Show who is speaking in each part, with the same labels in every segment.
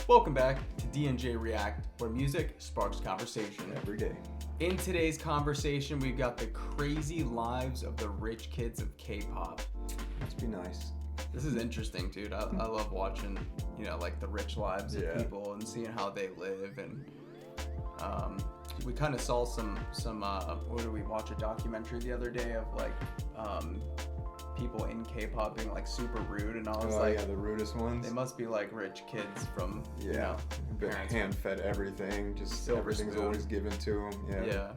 Speaker 1: Welcome back to D&J React, where music sparks conversation.
Speaker 2: Every day.
Speaker 1: In today's conversation, we've got the crazy lives of the rich kids of K-pop.
Speaker 2: Must be nice.
Speaker 1: This is interesting, dude. I love watching, like the rich lives of people and seeing how they live. And we kind of saw some. What did we watch? A documentary the other day of like people in K-pop being like super rude, and I was
Speaker 2: the rudest ones.
Speaker 1: They must be like rich kids from
Speaker 2: been hand-fed everything. Just
Speaker 1: Silver
Speaker 2: everything's
Speaker 1: spoon.
Speaker 2: always given to them.
Speaker 1: Yeah.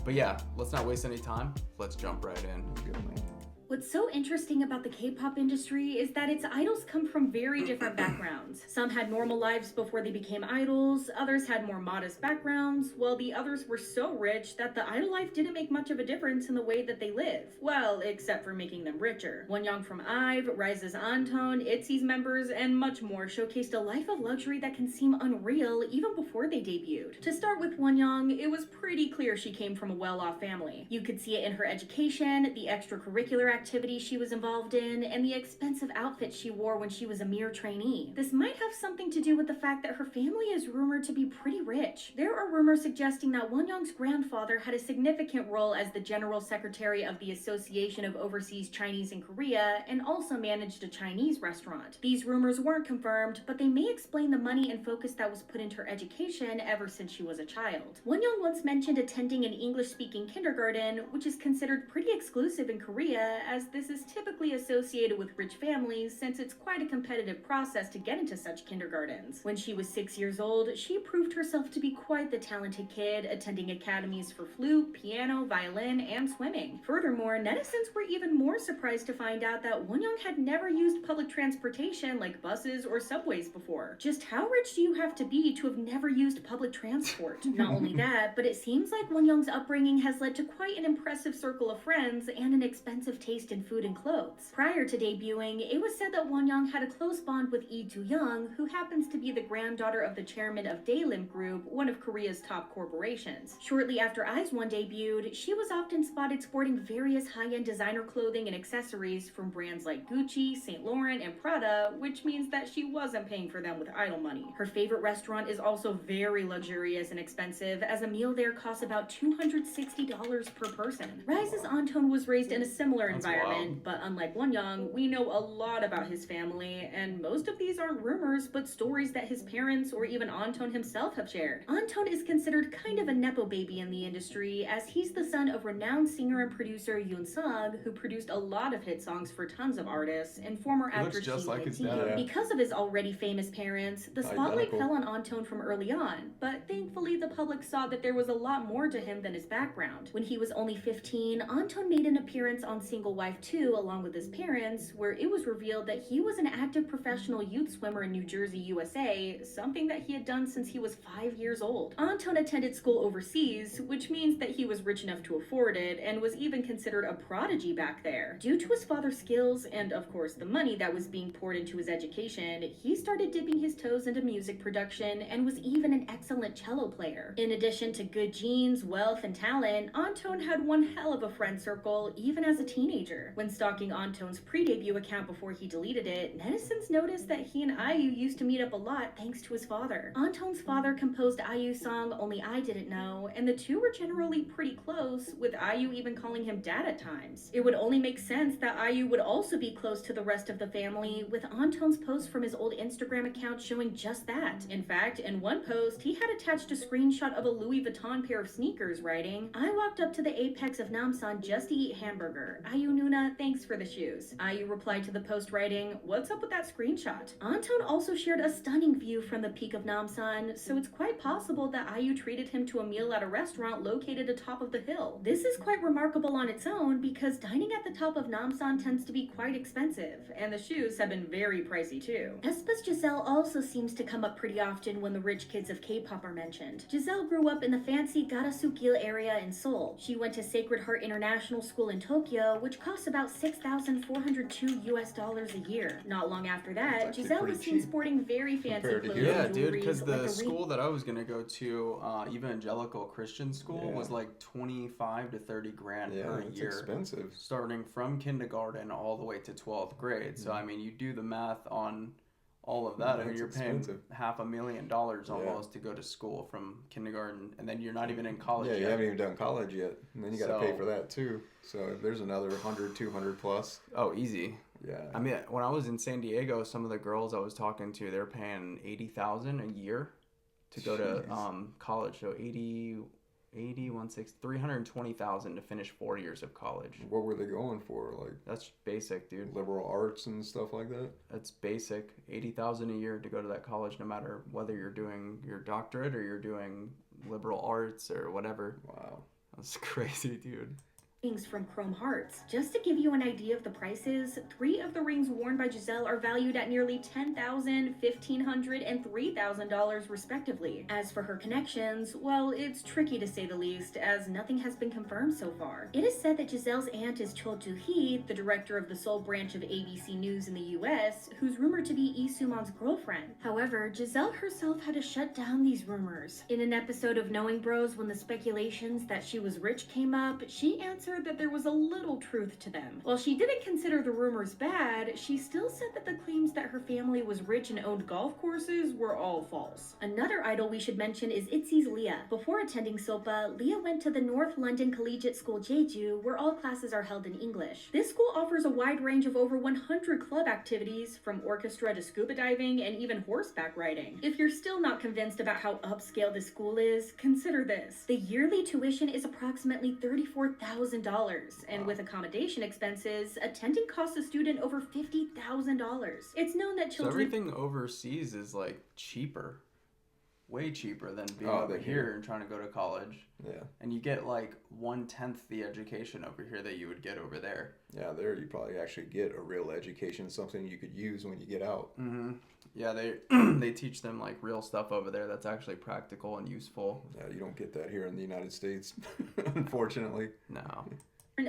Speaker 1: But yeah, let's not waste any time. Let's jump right in.
Speaker 2: Good, man.
Speaker 3: What's so interesting about the K-pop industry is that its idols come from very different backgrounds. Some had normal lives before they became idols, others had more modest backgrounds, while the others were so rich that the idol life didn't make much of a difference in the way that they live. Well, except for making them richer. Wonyoung from IVE, Rise's Anton, ITZY's members, and much more showcased a life of luxury that can seem unreal even before they debuted. To start with Wonyoung, it was pretty clear she came from a well-off family. You could see it in her education, the extracurricular activities she was involved in, and the expensive outfits she wore when she was a mere trainee. This might have something to do with the fact that her family is rumored to be pretty rich. There are rumors suggesting that Wonyoung's grandfather had a significant role as the general secretary of the Association of Overseas Chinese in Korea and also managed a Chinese restaurant. These rumors weren't confirmed, but they may explain the money and focus that was put into her education ever since she was a child. Wonyoung once mentioned attending an English-speaking kindergarten, which is considered pretty exclusive in Korea, as this is typically associated with rich families since it's quite a competitive process to get into such kindergartens. When she was 6 years old, she proved herself to be quite the talented kid, attending academies for flute, piano, violin, and swimming. Furthermore, netizens were even more surprised to find out that Wonyoung had never used public transportation like buses or subways before. Just how rich do you have to be to have never used public transport? Not only that, but it seems like Wonyoung's upbringing has led to quite an impressive circle of friends and an expensive taste in food and clothes. Prior to debuting, it was said that Wonyoung had a close bond with Lee Do-young, who happens to be the granddaughter of the chairman of Daelim Group, one of Korea's top corporations. Shortly after IZ*ONE debuted, she was often spotted sporting various high-end designer clothing and accessories from brands like Gucci, Saint Laurent, and Prada, which means that she wasn't paying for them with idol money. Her favorite restaurant is also very luxurious and expensive, as a meal there costs about $260 per person. Rise's Anton was raised in a similar environment, but unlike Wonyoung, we know a lot about his family, and most of these aren't rumors, but stories that his parents or even Anton himself have shared. Anton is considered kind of a nepo baby in the industry, as he's the son of renowned singer and producer Yoon Sung, who produced a lot of hit songs for tons of artists, and former actor
Speaker 1: just like his
Speaker 3: Shin
Speaker 1: dad.
Speaker 3: Ye-ji. Because of his already famous parents, the spotlight fell on Anton from early on, but thankfully the public saw that there was a lot more to him than his background. When he was only 15, Anton made an appearance on Single Wife 2 along with his parents, where it was revealed that he was an active professional youth swimmer in New Jersey, USA, something that he had done since he was 5 years old. Anton attended school overseas, which means that he was rich enough to afford it, and was even considered a prodigy back there. Due to his father's skills, and of course the money that was being poured into his education, he started dipping his toes into music production, and was even an excellent cello player. In addition to good genes, wealth, and talent, Anton had one hell of a friend circle, even as a teenager. When stalking Anton's pre-debut account before he deleted it, netizens noticed that he and IU used to meet up a lot thanks to his father. Anton's father composed IU's song Only I Didn't Know, and the two were generally pretty close, with IU even calling him dad at times. It would only make sense that IU would also be close to the rest of the family, with Anton's post from his old Instagram account showing just that. In fact, in one post, he had attached a screenshot of a Louis Vuitton pair of sneakers, writing, "I walked up to the apex of Namsan just to eat hamburger. IU Nuna, thanks for the shoes." IU replied to the post writing, "What's up with that screenshot?" Anton also shared a stunning view from the peak of Namsan, so it's quite possible that IU treated him to a meal at a restaurant located atop of the hill. This is quite remarkable on its own because dining at the top of Namsan tends to be quite expensive, and the shoes have been very pricey too. aespa's Giselle also seems to come up pretty often when the rich kids of K-pop are mentioned. Giselle grew up in the fancy Garasu-gil area in Seoul. She went to Sacred Heart International School in Tokyo, which costs about $6,402 a year. Not long after that, Giselle was seen sporting very fancy clothes
Speaker 1: Yeah,
Speaker 3: and
Speaker 1: dude,
Speaker 3: jewelry,
Speaker 1: because the
Speaker 3: like a
Speaker 1: school that I was gonna go to, evangelical Christian school, was like 25 to 30 grand per
Speaker 2: it's
Speaker 1: year,
Speaker 2: expensive.
Speaker 1: starting from kindergarten all the way to 12th grade. So I mean, you do the math on all of that. I mean,
Speaker 2: That's
Speaker 1: you're paying
Speaker 2: expensive.
Speaker 1: $500,000 almost to go to school from kindergarten, and then you're not even in college
Speaker 2: Yeah, you
Speaker 1: yet.
Speaker 2: haven't even done college yet, and then you got to pay
Speaker 1: So-
Speaker 2: for that too. So if there's another 100, 200 plus,
Speaker 1: Oh, easy.
Speaker 2: yeah.
Speaker 1: I mean, when I was in San Diego, some of the girls I was talking to, they're paying $80,000 a year to go to
Speaker 2: Jeez.
Speaker 1: college. So 320,000 to finish 4 years of college.
Speaker 2: What were they going for? Like
Speaker 1: That's basic, dude.
Speaker 2: liberal arts and stuff like that?
Speaker 1: That's basic. 80,000 a year to go to that college, no matter whether you're doing your doctorate or you're doing liberal arts or whatever.
Speaker 2: Wow.
Speaker 1: That's crazy, dude.
Speaker 3: Rings from Chrome Hearts. Just to give you an idea of the prices, 3 of the rings worn by Giselle are valued at nearly $10,000, $1,500, and $3,000 respectively. As for her connections, well, it's tricky to say the least, as nothing has been confirmed so far. It is said that Giselle's aunt is Cho Joo-hee, the director of the Seoul branch of ABC News in the US, who's rumored to be Lee Soo-mon's girlfriend. However, Giselle herself had to shut down these rumors. In an episode of Knowing Bros, when the speculations that she was rich came up, she answered that there was a little truth to them. While she didn't consider the rumors bad, she still said that the claims that her family was rich and owned golf courses were all false. Another idol we should mention is ITZY's Leah. Before attending SOPA, Leah went to the North London Collegiate School Jeju, where all classes are held in English. This school offers a wide range of over 100 club activities, from orchestra to scuba diving and even horseback riding. If you're still not convinced about how upscale this school is, consider this. The yearly tuition is approximately $34,000, and with accommodation expenses, attending costs a student over $50,000. It's known that
Speaker 1: So
Speaker 3: children...
Speaker 1: everything overseas is like cheaper. Way cheaper than being over
Speaker 2: than
Speaker 1: here
Speaker 2: here.
Speaker 1: and trying to go to college.
Speaker 2: Yeah.
Speaker 1: And you get like 1/10 the education over here that you would get over there.
Speaker 2: Yeah, there you probably actually get a real education, something you could use when you get out.
Speaker 1: Mm-hmm. Yeah, they they teach them like real stuff over there that's actually practical and useful.
Speaker 2: Yeah, you don't get that here in the United States, unfortunately.
Speaker 1: No.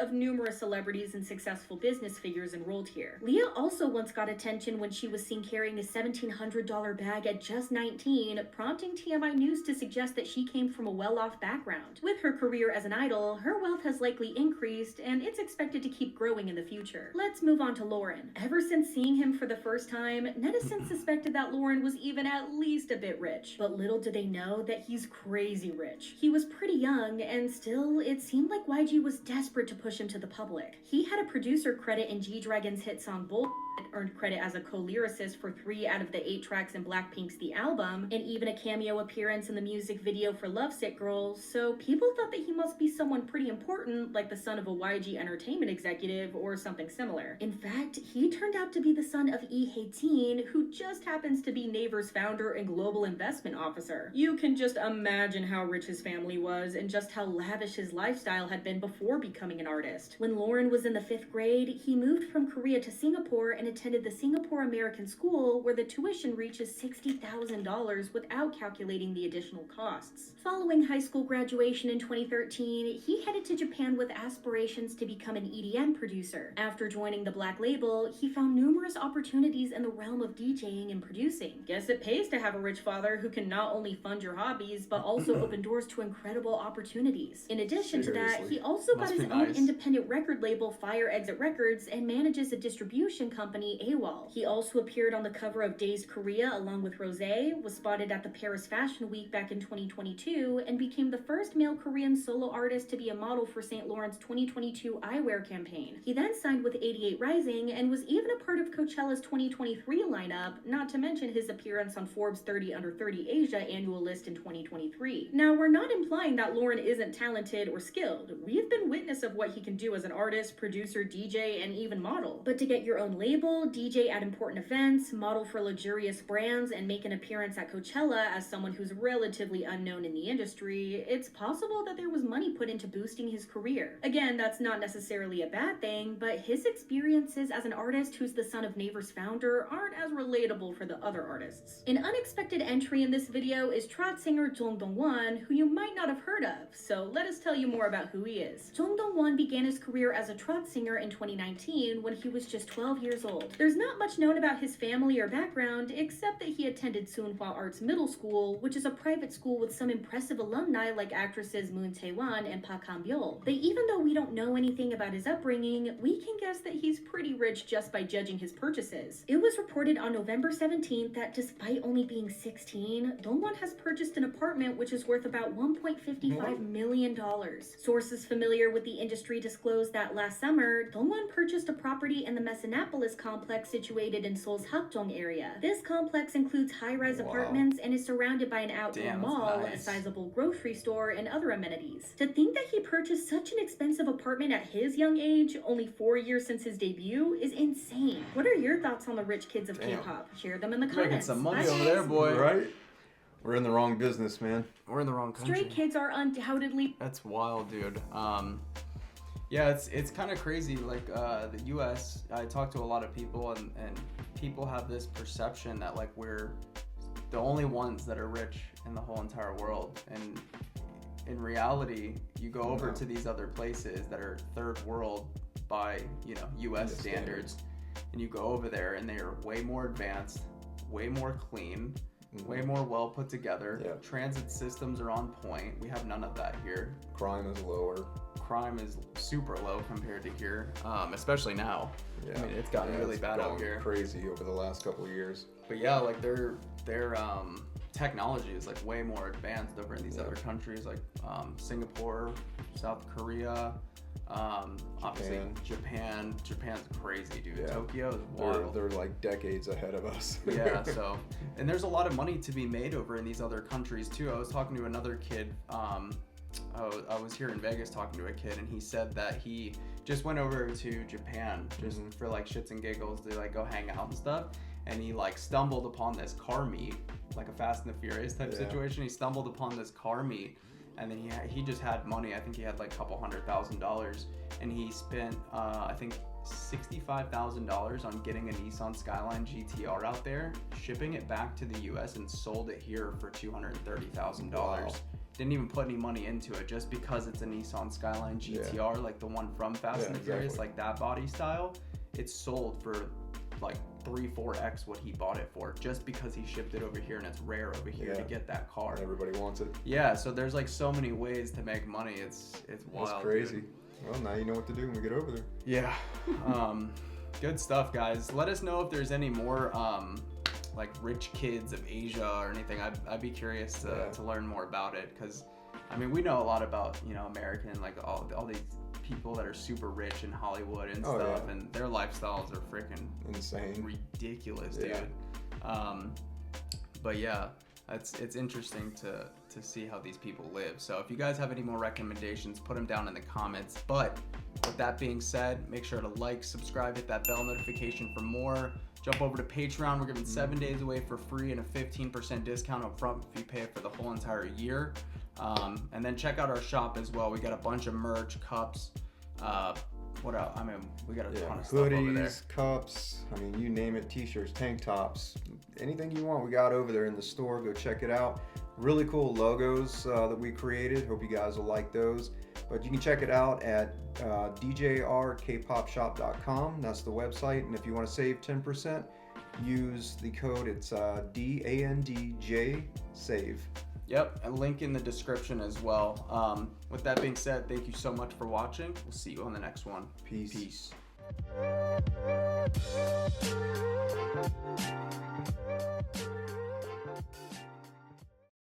Speaker 3: of numerous celebrities and successful business figures enrolled here. Leah also once got attention when she was seen carrying a $1,700 bag at just 19, prompting TMI News to suggest that she came from a well-off background. With her career as an idol, her wealth has likely increased, and it's expected to keep growing in the future. Let's move on to Lauren. Ever since seeing him for the first time, netizens suspected that Lauren was even at least a bit rich. But little do they know that he's crazy rich. He was pretty young, and still, it seemed like YG was desperate to push him to the public. He had a producer credit in G-Dragon's hit song Bull, earned credit as a co-lyricist for 3 out of the 8 tracks in Blackpink's The Album, and even a cameo appearance in the music video for Lovesick Girl, so people thought that he must be someone pretty important, like the son of a YG Entertainment executive or something similar. In fact, he turned out to be the son of Lee Hae-tin, who just happens to be Naver's founder and global investment officer. You can just imagine how rich his family was and just how lavish his lifestyle had been before becoming an artist. When Lauren was in the 5th grade, he moved from Korea to Singapore and attended the Singapore American School, where the tuition reaches $60,000 without calculating the additional costs. Following high school graduation in 2013, he headed to Japan with aspirations to become an EDM producer. After joining the Black Label, he found numerous opportunities in the realm of DJing and producing. Guess it pays to have a rich father who can not only fund your hobbies, but also open doors to incredible opportunities. In addition to that,
Speaker 2: Seriously.
Speaker 3: he also got
Speaker 1: Must
Speaker 3: his
Speaker 1: be
Speaker 3: own
Speaker 1: nice.
Speaker 3: independent record label, Fire Exit Records, and manages a distribution company, AWOL. He also appeared on the cover of Dazed Korea along with Rosé, was spotted at the Paris Fashion Week back in 2022, and became the first male Korean solo artist to be a model for St. Laurent's 2022 eyewear campaign. He then signed with 88 Rising and was even a part of Coachella's 2023 lineup, not to mention his appearance on Forbes 30 Under 30 Asia annual list in 2023. Now, we're not implying that Lauren isn't talented or skilled. We've been witness of what he can do as an artist, producer, DJ, and even model. But to get your own label, DJ at important events, model for luxurious brands, and make an appearance at Coachella as someone who's relatively unknown in the industry, it's possible that there was money put into boosting his career. Again, that's not necessarily a bad thing, but his experiences as an artist who's the son of Naver's founder aren't as relatable for the other artists. An unexpected entry in this video is trot singer Jung Dong-won, who you might not have heard of, so let us tell you more about who he is. Jung Dong-won began his career as a trot singer in 2019 when he was just 12 years old. old. There's not much known about his family or background, except that he attended Soonhwa Arts Middle School, which is a private school with some impressive alumni like actresses Moon Tae-won and Park Han-byul. But even though we don't know anything about his upbringing, we can guess that he's pretty rich just by judging his purchases. It was reported on November 17th that despite only being 16, Dongwon has purchased an apartment which is worth about $1.55 million. Sources familiar with the industry disclosed that last summer, Dongwon purchased a property in the Messinapolis complex situated in Seoul's Hakdong area. This complex includes high-rise apartments and is surrounded by an outdoor mall, a sizable grocery store, and other amenities. To think that he purchased such an expensive apartment at his young age, only 4 years since his debut, is insane. What are your thoughts on the rich kids of K-pop? Share them in the comments.
Speaker 1: Making some money over there, boy.
Speaker 2: Right? We're in the wrong business, man.
Speaker 1: We're in the wrong country.
Speaker 3: Stray kids are undoubtedly...
Speaker 1: That's wild, dude. Yeah, it's kind of crazy. Like the U.S., I talk to a lot of people, and people have this perception that like we're the only ones that are rich in the whole entire world. And in reality, you go over to these other places that are third world by, you know, U.S. standards, and you go over there and they are way more advanced, way more clean, way more well put together. Transit systems are on point. We have none of that here.
Speaker 2: Crime is lower.
Speaker 1: Crime is super low compared to here, especially now. I mean, it's gotten really bad out here.
Speaker 2: Crazy over the last couple of years.
Speaker 1: But yeah, like their technology is like way more advanced over in these other countries, like Singapore, South Korea, obviously Japan. Japan's crazy, dude. Tokyo is wild.
Speaker 2: They're like decades ahead of us.
Speaker 1: Yeah, so, and there's a lot of money to be made over in these other countries too. I was talking to another kid, I was here in Vegas talking to a kid, and he said that he just went over to Japan just for like shits and giggles to like go hang out and stuff, and he like stumbled upon this car meet, like a Fast and the Furious type situation. He stumbled upon this car meet, and then he just had money. I think he had like a couple $100,000, and he spent I think $65,000 on getting a Nissan Skyline GTR out there, shipping it back to the US, and sold it here for $230,000.
Speaker 2: Wow.
Speaker 1: Didn't even put any money into it, just because it's a Nissan Skyline GTR, like the one from Fast and the Furious, like that body style. It's sold for like 3-4x what he bought it for, just because he shipped it over here, and it's rare over here to get that car.
Speaker 2: Everybody wants it.
Speaker 1: Yeah, so there's like so many ways to make money. It's wild.
Speaker 2: It's crazy.
Speaker 1: Dude.
Speaker 2: Well, now you know what to do when we get over there.
Speaker 1: Yeah. Good stuff, guys. Let us know if there's any more like rich kids of Asia or anything. I'd be curious to learn more about it, because I mean, we know a lot about, you know, American, like all these people that are super rich in Hollywood and stuff, and their lifestyles are freaking
Speaker 2: insane,
Speaker 1: ridiculous, dude. But yeah, it's interesting to see how these people live. So if you guys have any more recommendations, put them down in the comments. But with that being said, make sure to like, subscribe, hit that bell notification for more. Jump over to Patreon. We're giving 7 days away for free and a 15% discount up front if you pay for the whole entire year. And then check out our shop as well. We got a bunch of merch, cups, what else? I mean, we got a ton of stuff over there.
Speaker 2: Hoodies, cups, I mean, you name it, t-shirts, tank tops, anything you want, we got over there in the store. Go check it out. Really cool logos that we created. Hope you guys will like those. But you can check it out at djrkpopshop.com. That's the website. And if you want to save 10%, use the code. It's DANDJ SAVE.
Speaker 1: Yep, a link in the description as well. With that being said, thank you so much for watching. We'll see you on the next one.
Speaker 2: Peace.
Speaker 1: Peace.